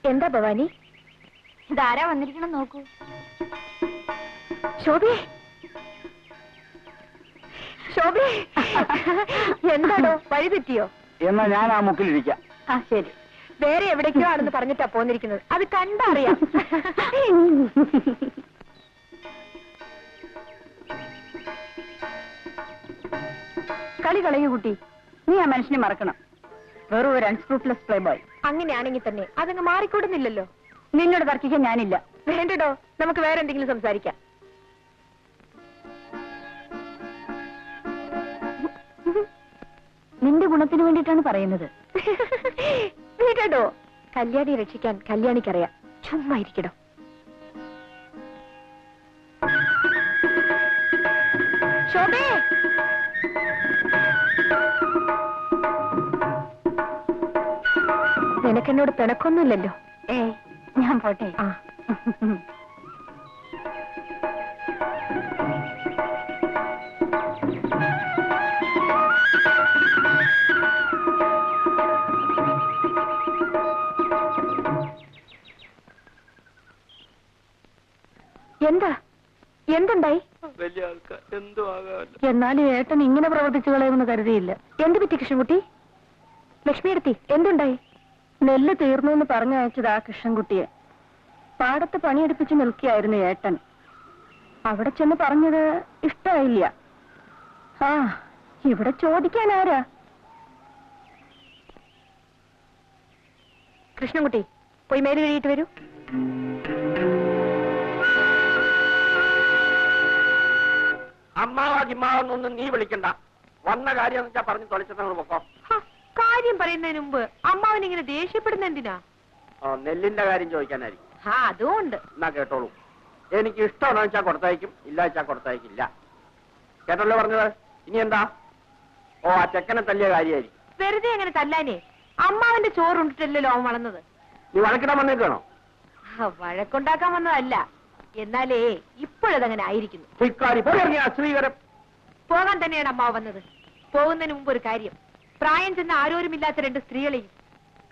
എന്താ ഭവാനി? ഇതാരാ വന്നിരിക്കണം നോക്കൂ. ശോഭേ, ശോഭേ, എന്താണോ വഴി തെറ്റിയോ? എന്നാ ഞാൻ ആ മുക്കിലിരിക്കാം. ആ ശരി, വേറെ എവിടേക്കോ ആണെന്ന് പറഞ്ഞിട്ടാ പോന്നിരിക്കുന്നത്. അത് കണ്ടറിയാം. കളി കളയൂ കുട്ടി, നീ ആ മനുഷ്യനെ മറക്കണം. വെറും ഒരു അൺസ്ക്രൂപ്ലെസ് പ്ലേ ബോയ്. അങ്ങനെയാണെങ്കിൽ തന്നെ അതങ്ങ് മാറിക്കൂടുന്നില്ലല്ലോ. നിന്നോട് തർക്കിക്കാൻ ഞാനില്ല. വേണ്ടടോ, നമുക്ക് വേറെ എന്തെങ്കിലും സംസാരിക്കാം. നിന്റെ ഗുണത്തിന് വേണ്ടിയിട്ടാണ് പറയുന്നത്. വേണ്ടടോ, കല്യാണി രക്ഷിക്കാൻ കല്യാണിക്കറിയാം. ചുമ്മാ ഇരിക്കടോ. ശോഭേ, നിനക്കെന്നോട് പിണക്കൊന്നുമില്ലല്ലോ? ഞാൻ പോട്ടെ. ആ, എന്താ എന്തുണ്ടായി? വലിയ ആൾക്കാർ എന്തോ ആകാമല്ലോ. എന്നാലും ഏട്ടൻ ഇങ്ങനെ പ്രവർത്തിച്ചു കളയുമെന്ന് കരുതിയില്ല. എന്ത് പറ്റി കൃഷ്ണൻകുട്ടി? ലക്ഷ്മിയെടുത്തി എന്തുണ്ടായി? നെല്ല് തീർന്നു എന്ന് പറഞ്ഞയച്ചത് ആ കൃഷ്ണൻകുട്ടിയെ. പാടത്ത് പണിയെടുപ്പിച്ച് നിൽക്കുകയായിരുന്നു ഏട്ടൻ. അവിടെ ചെന്ന് പറഞ്ഞത് ഇഷ്ടമായില്ല. ആ, ഇവിടെ ചോദിക്കാൻ ആരാ? കൃഷ്ണൻകുട്ടി, പോയി മേല് കഴിയിട്ട് വരൂ. അമ്മാവാജിമ്മാവൊന്നും നീ വിളിക്കണ്ട. വന്ന കാര്യം വെച്ചാ പറഞ്ഞു തൊളിച്ചങ്ങൾ പൊക്കോ. കാര്യം പറയുന്നതിന് മുമ്പ് അമ്മാവൻ ഇങ്ങനെ ദേഷ്യപ്പെടുന്ന എന്തിനാ? നെല്ലിന്റെ കാര്യം ചോദിക്കാനായിരിക്കും. അതുകൊണ്ട് എന്നാ കേട്ടോളൂ. എനിക്ക് ഇഷ്ടമാണെന്ന് വെച്ചാൽ കൊടുത്തയക്കും, ഇല്ല വെച്ചാൽ കൊടുത്തയക്കില്ല. കേട്ടല്ലോ പറഞ്ഞത്. ഇനി എന്താ? ഓ, ആ ചെക്കനെ തല്ലിയ കാര്യമായിരിക്കും. വെറുതെ അങ്ങനെ തല്ലാനേ. അമ്മാവന്റെ ചോറുണ്ടിട്ടല്ലോ അവൻ വളർന്നത്. നീ വഴക്കിടാൻ വന്നേക്കാണോ? വഴക്കുണ്ടാക്കാൻ വന്നതല്ല. എന്നാലേ ഇപ്പോഴതങ്ങനെ ആയിരിക്കുന്നു. ശ്രീകരം പോകാൻ തന്നെയാണ് അമ്മാവ് വന്നത്. പോകുന്നതിന് മുമ്പ് ഒരു കാര്യം. പ്രായം ചെന്ന ആരോരുമില്ലാത്ത രണ്ട് സ്ത്രീകളെയും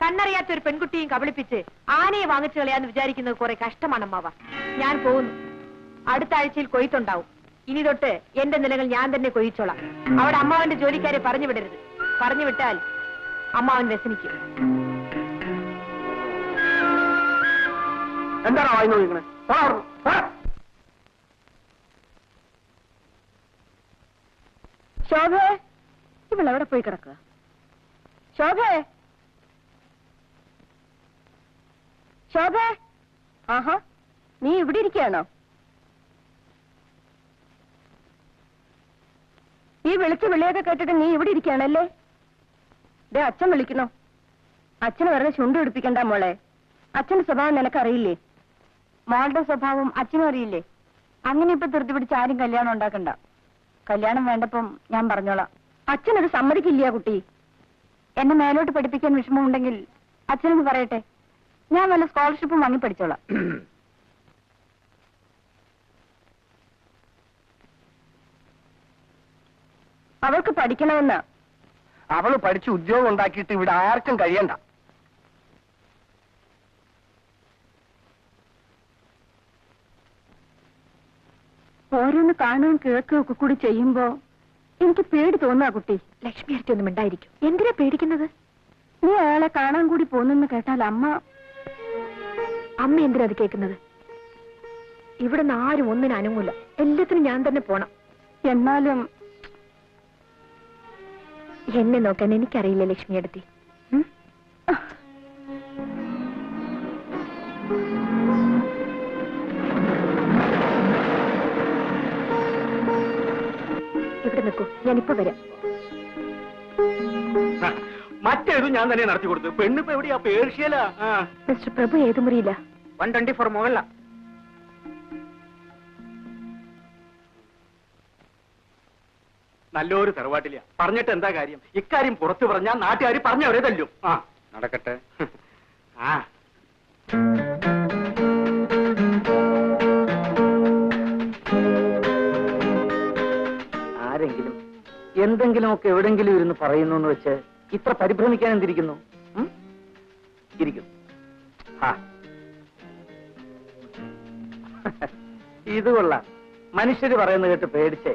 കണ്ണറിയാത്ത ഒരു പെൺകുട്ടിയും കബളിപ്പിച്ച് ആനയെ വാങ്ങിച്ചു കളയാന്ന് വിചാരിക്കുന്നത് കുറെ കഷ്ടമാണ് അമ്മാവ. ഞാൻ പോകുന്നു. അടുത്ത ആഴ്ചയിൽ കൊയ്ത്തുണ്ടാവും. ഇനി തൊട്ട് എന്റെ നിലകൾ ഞാൻ തന്നെ കൊയ്ച്ചോളാം. അവിടെ അമ്മാവന്റെ ജോലിക്കാരെ പറഞ്ഞു വിടരുത്. പറഞ്ഞു വിട്ടാൽ അമ്മാവൻ വ്യസനിക്കും. എന്താണോ വായി നോക്കിക്കണേ? ശോഭേ, ഇവളെവിടെ പോയി കിടക്കുക? ശോഭേ, ശോഭേ, ആഹാ, നീ ഇവിടെ ഇരിക്കുകയാണോ? ഈ വിളിച്ച് വിളിയൊക്കെ കേട്ടിട്ട് നീ ഇവിടെ ഇരിക്കുകയാണല്ലേ? ദേ, അച്ഛൻ വിളിക്കണോ? അച്ഛന് വെറുതെ ചുണ്ട് പിടിപ്പിക്കണ്ട മോളെ. അച്ഛന്റെ സ്വഭാവം നിനക്കറിയില്ലേ? മോളുടെ സ്വഭാവം അച്ഛനും അറിയില്ലേ? അങ്ങനെ ഇപ്പൊ ധൃതി പിടിച്ച് ആരും കല്യാണം ഉണ്ടാക്കണ്ട. കല്യാണം വേണ്ടപ്പം ഞാൻ പറഞ്ഞോളാം. അച്ഛനത് സമ്മതിക്കില്ല കുട്ടി. എന്നെ മേലോട്ട് പഠിപ്പിക്കാൻ വിഷമമുണ്ടെങ്കിൽ അച്ഛനൊന്ന് പറയട്ടെ. ഞാൻ വല്ല സ്കോളർഷിപ്പും വാങ്ങി പഠിച്ചോളാം. അവൾക്ക് പഠിക്കണമെന്ന്. അവള് പഠിച്ച് ഉദ്യോഗം ഉണ്ടാക്കിയിട്ട് ഇവിടെ ആർക്കും കഴിയണ്ട. ഓരോന്ന് കാണുകയും കേൾക്കുകയും ഒക്കെ കൂടി ചെയ്യുമ്പോ എനിക്ക് പേടി തോന്നുക കുട്ടി. ലക്ഷ്മി അടുത്തൊന്നും ഉണ്ടായിരിക്കും. എന്തിനാ പേടിക്കുന്നത്? നീ അയാളെ കാണാൻ കൂടി പോന്നെന്ന് കേട്ടാൽ അമ്മ എന്തിനാ അത് കേൾക്കുന്നത്? ഇവിടുന്ന് ആരും ഒന്നിനും അനങ്ങൂല. എല്ലാത്തിനും ഞാൻ തന്നെ പോണം. എന്നാലും എന്നെ നോക്കാൻ എനിക്കറിയില്ല ലക്ഷ്മി അടുത്തി. ഇവിടെ നിൽക്കൂ, ഞാനിപ്പോ വരാം. മറ്റേതും ഞാൻ തന്നെ നടത്തി കൊടുത്തു. പെണ്ണിപ്പോ എവിടെയാ? പേർഷ്യല. മിസ്റ്റർ പ്രഭു ഏത് മുറിയില്ല? 124 മുകളില. നല്ലൊരു തറവാട്ടില്ല. പറഞ്ഞിട്ട് എന്താ കാര്യം? ഇക്കാര്യം പുറത്തു പറഞ്ഞാൽ നാട്ടുകാർ പറഞ്ഞവരെ തല്ലും. നടക്കട്ടെ. ആരെങ്കിലും എന്തെങ്കിലുമൊക്കെ എവിടെങ്കിലും ഇരുന്ന് പറയുന്നു എന്ന് വെച്ച് ഇത്ര പരിഭ്രമിക്കാൻ എന്തിരിക്കുന്നു? ഇരിക്കുന്നു. ഇത് കൊള്ളാം. മനുഷ്യര് പറയുന്നത് കേട്ട് പേടിച്ചേ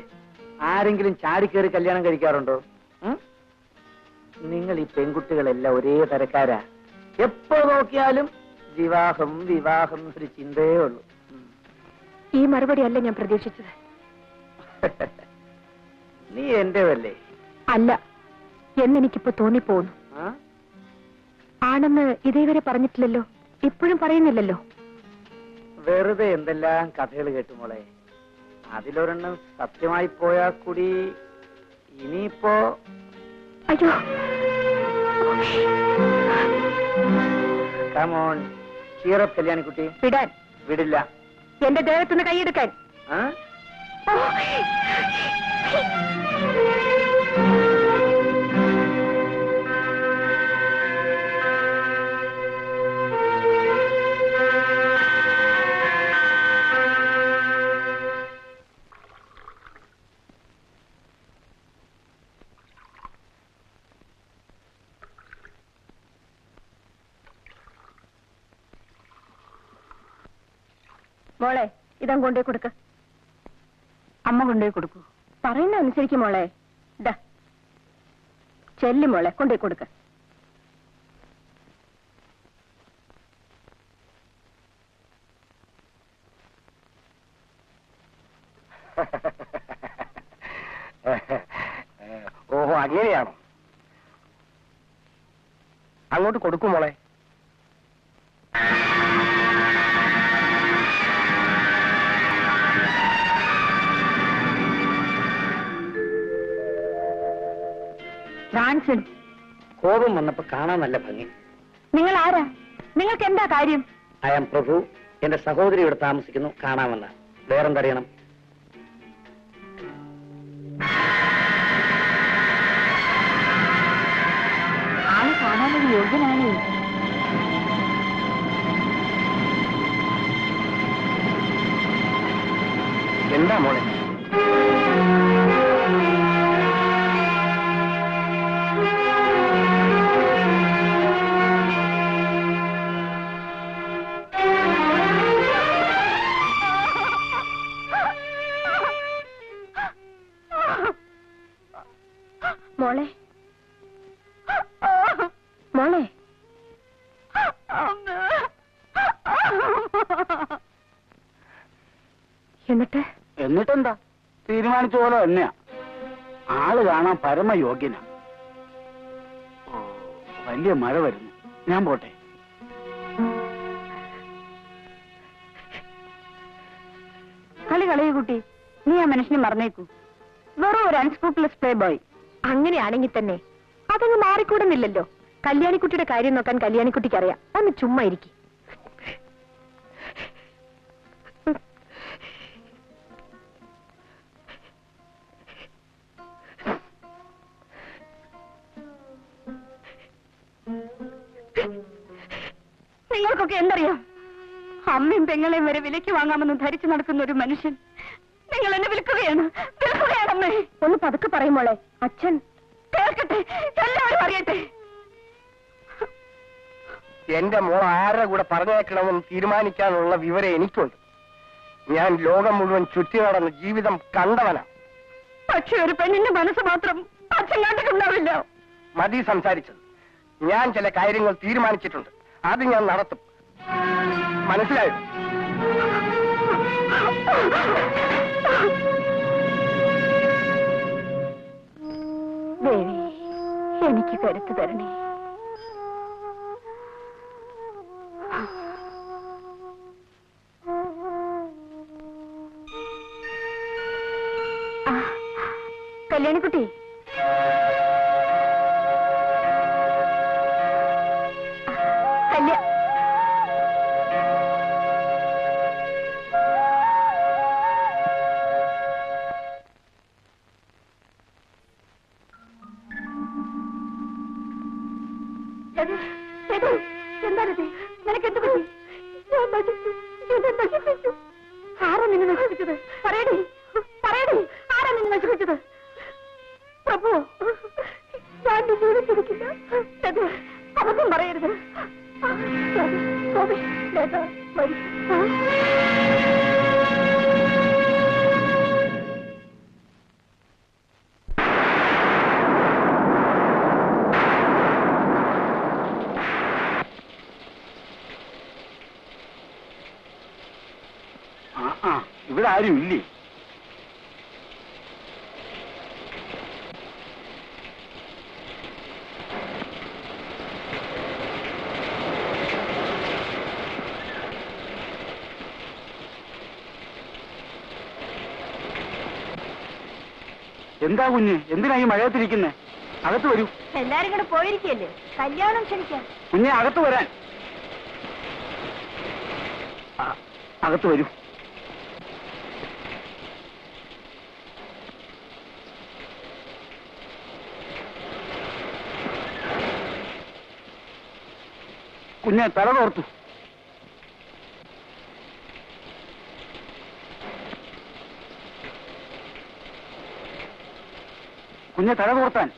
ആരെങ്കിലും ചാടിക്കേറി കല്യാണം കഴിക്കാറുണ്ടോ? നിങ്ങൾ ഈ പെൺകുട്ടികളെല്ലാം ഒരേ തരക്കാരാ. എപ്പോ നോക്കിയാലും വിവാഹം വിവാഹം ഒരു ചിന്തയേ ഉള്ളൂ. ഈ മറുപടി അല്ല ഞാൻ പ്രതീക്ഷിച്ചത്. നീ എന്റേതല്ലേ? അല്ല എന്നെനിക്കിപ്പോ തോന്നിപ്പോന്നു. ആണെന്ന് ഇതേവരെ പറഞ്ഞിട്ടില്ലല്ലോ, ഇപ്പോഴും പറയുന്നില്ലല്ലോ. വെറുതെ എന്തെല്ലാം കഥകൾ കേട്ടു മോളെ. അതിലൊരെണ്ണം സത്യമായി പോയാൽ കൂടി ഇനിയിപ്പോ അയ്യോ കമോൺ ചീറപ്പ് കല്യാണിക്കുട്ടി. വിടാൻ. വിടില്ല. എന്റെ ദേഹത്തുനിന്ന് കൈയെടുക്കാൻ. മോളെ ഇതം കൊണ്ടേ കൊടുക്ക. അമ്മ കൊണ്ടുപോയി കൊടുക്കൂ. പറയുന്ന അനുസരിക്കും മോളെ. ഇതാ ചെല്ലു മോളെ, കൊണ്ടേ കൊടുക്ക. ഓഹോ, അങ്ങനെയാണോ? അങ്ങോട്ട് കൊടുക്കും മോളെ. ഫ്രാൻസിൻ, കോപം വന്നപ്പോ കാണാൻ നല്ല ഭംഗി. നിങ്ങൾ ആരാ? നിങ്ങൾക്ക് എന്താ കാര്യം? ഐ ആം പ്രഭു. എന്റെ സഹോദരി ഇവിടെ താമസിക്കുന്നു, കാണാമെന്ന. വേറെന്തറിയണം? ആള് കാണാനൊരു യോഗ്യനാണേ. എന്താ മോളെ? മോളെ മോളെ എന്നിട്ടെന്താ? തീരുമാനിച്ച പോലെ തന്നെയാ. ആള് കാണാൻ പരമയോഗ്യനാ. വലിയ മഴ വരുന്നു, ഞാൻ പോട്ടെ. കളി കളയൂ കുട്ടി. നീ ആ മനുഷ്യനെ മറന്നേക്കൂ. വെറും ഒരു അൺസ്ക്രൂപ്ലെസ് പ്ലേ ബോയ്. അങ്ങനെയാണെങ്കിൽ തന്നെ അതങ്ങ് മാറിക്കൂടുന്നില്ലല്ലോ. കല്യാണിക്കുട്ടിയുടെ കാര്യം നോക്കാൻ കല്യാണിക്കുട്ടിക്ക് അറിയാം. ഒന്ന് ചുമ്മാ ഇരിക്കും. നിങ്ങൾക്കൊക്കെ എന്തറിയാം? അമ്മയും പെങ്ങളെയും വരെ വിലയ്ക്ക് വാങ്ങാമെന്ന് ധരിച്ചു നടക്കുന്ന ഒരു മനുഷ്യൻ നിങ്ങൾ എന്നെ വിൽക്കുകയാണ്. വിൽക്കുകയാണമ്മേ. ഒന്ന് പതുക്കെ പറയുമോളെ. അച്ഛൻ കേൾക്കട്ടെ, എല്ലാവരും അറിയട്ടെ. എന്റെ മോൾ ആരുടെ കൂടെ പറഞ്ഞേക്കണമെന്ന് തീരുമാനിക്കാനുള്ള വിവരം എനിക്കുണ്ട്. ഞാൻ ലോകം മുഴുവൻ ചുറ്റി നടന്ന ജീവിതം കണ്ടവനാ. പക്ഷെ ഒരു പെണ്ണിന്റെ മനസ്സ് മാത്രം അച്ഛൻ കണ്ടിട്ടുണ്ടാവില്ല. മതി സംസാരിച്ചത്. ഞാൻ ചില കാര്യങ്ങൾ തീരുമാനിച്ചിട്ടുണ്ട്. അത് ഞാൻ നടത്തും. മനസ്സിലായോ? ദേവി, എനിക്ക് കരുത്ത് തരണേ. കല്യാണിക്കുട്ടി, എന്താണിത്? നിനക്കെന്ത് പറ്റി? ആരാ നിന്നെ നശിപ്പിച്ചത്? പറയടി, പറയടി, ആരാ നിന്നെ നശിപ്പിച്ചത്? പ്രഭു, ഞാൻ നിന്നോട് ചോദിക്കില്ല. അബദ്ധം പറയരുത്. ഗോപി ലേട്ടാ വരൂ. ഇവിടെ ആരും ഇല്ലേ? എന്താ കുഞ്ഞ്, എന്തിനാ ഈ മഴയത്തിരിക്കുന്നേ? അകത്ത് വരൂ. എല്ലാരും കൂടെ പോയിരിക്കല്ലേ, കല്യാണം ക്ഷണിക്കാൻ. കുഞ്ഞെ അകത്ത് വരാൻ. അകത്ത് വരൂ. കുഞ്ഞെ തല തോർത്തു. കുഞ്ഞെ തല തോർത്താൻ.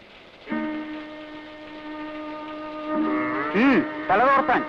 തല തോർത്താൻ.